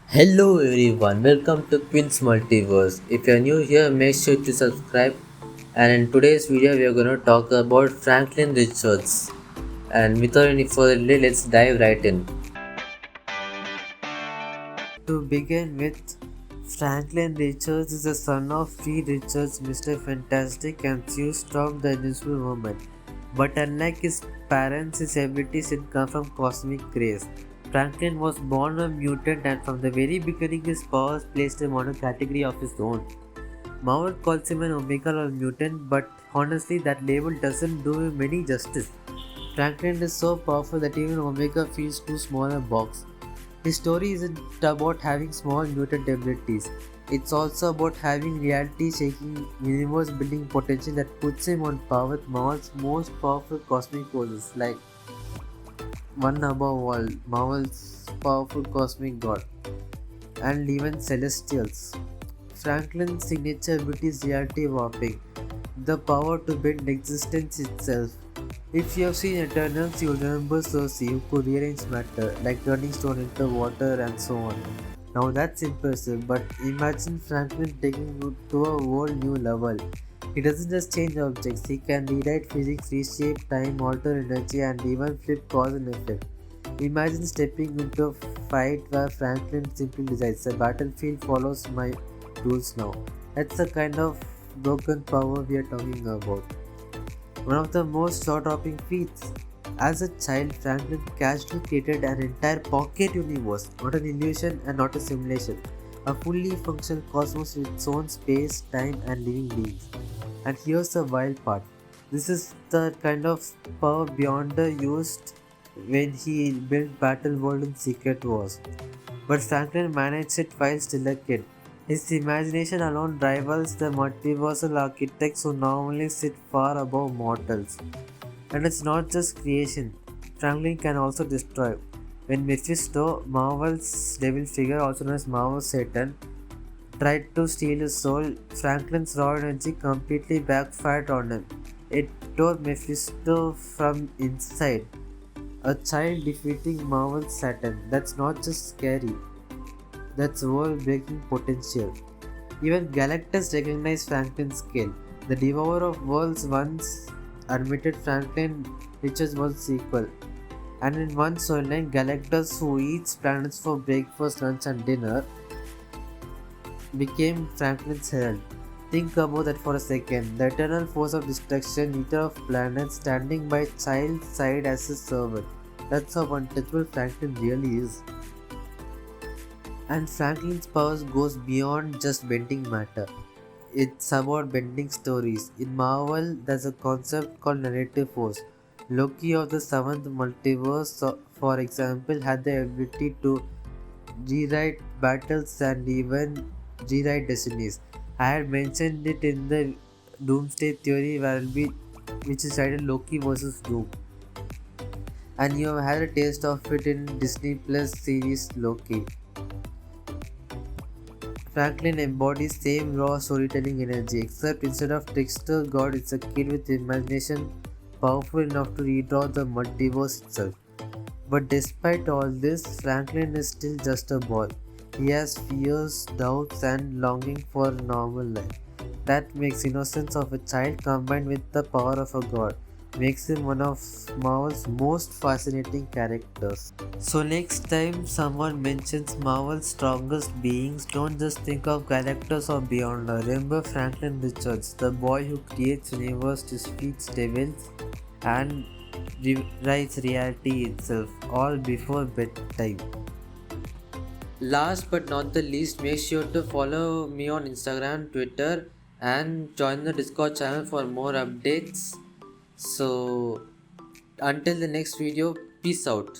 Hello everyone, welcome to Quints Multiverse. If you're new here, make sure to subscribe. And in today's video, we are going to talk about Franklin Richards. And without any further delay, let's dive right in. To begin with, Franklin Richards is the son of Reed Richards, Mr. Fantastic, and Sue Storm, the Invisible Woman. But unlike his parents, his abilities didn't come from cosmic grace. Franklin was born a mutant, and from the very beginning, his powers placed him on a category of his own. Marvel calls him an Omega or mutant, but honestly, that label doesn't do him any justice. Franklin is so powerful that even Omega feels too small a box. His story isn't about having small mutant abilities. It's also about having reality-shaking, universe-building potential that puts him on par with Marvel's most powerful cosmic forces, like one above all, Marvel's powerful cosmic god, and even Celestials. Franklin's signature ability is reality warping, the power to bend existence itself. If you have seen Eternals, you'll remember Cersei, who could rearrange matter, like turning stone into water and so on. Now that's impressive, but imagine Franklin taking it to a whole new level. He doesn't just change objects, he can rewrite physics, reshape time, alter energy, and even flip cause and effect. Imagine stepping into a fight where Franklin simply decides the battlefield follows my rules now. That's the kind of broken power we are talking about. One of the most jaw-dropping feats. As a child, Franklin casually created an entire pocket universe, not an illusion and not a simulation. A fully functional cosmos with its own space, time, and living beings. And here's the wild part. This is the kind of power Beyonder used when he built Battle World in Secret Wars. But Franklin managed it while still a kid. His imagination alone rivals the multiversal architects who normally sit far above mortals. And it's not just creation, Franklin can also destroy. When Mephisto, Marvel's devil figure, also known as Marvel's Satan, tried to steal his soul, Franklin's raw energy completely backfired on him. It tore Mephisto from inside. A child defeating Marvel's Satan. That's not just scary, that's world-breaking potential. Even Galactus recognized Franklin's skill. The Devourer of Worlds once admitted Franklin Richards was equal. And in one storyline, Galactus, who eats planets for breakfast, lunch, and dinner, became Franklin's herald. Think about that for a second. The eternal force of destruction, eater of planets, standing by child's side as his servant. That's how untouchable Franklin really is. And Franklin's powers goes beyond just bending matter. It's about bending stories. In Marvel, there's a concept called narrative force. Loki of the seventh multiverse, for example, had the ability to rewrite battles and even rewrite destinies. I had mentioned it in the Doomsday Theory, which is titled Loki versus Doom, and you have had a taste of it in Disney Plus series Loki. Franklin embodies same raw storytelling energy, except instead of trickster god, it's a kid with imagination powerful enough to redraw the multiverse itself. But despite all this, Franklin is still just a boy. He has fears, doubts, and longing for a normal life. That makes innocence of a child combined with the power of a god makes him one of Marvel's most fascinating characters. So next time someone mentions Marvel's strongest beings, don't just think of Galactus or Beyonder. Remember Franklin Richards, the boy who creates universe, defeats devils, and rewrites reality itself, all before bedtime. Last but not the least, make sure to follow me on Instagram, Twitter, and join the Discord channel for more updates. So, until the next video, peace out.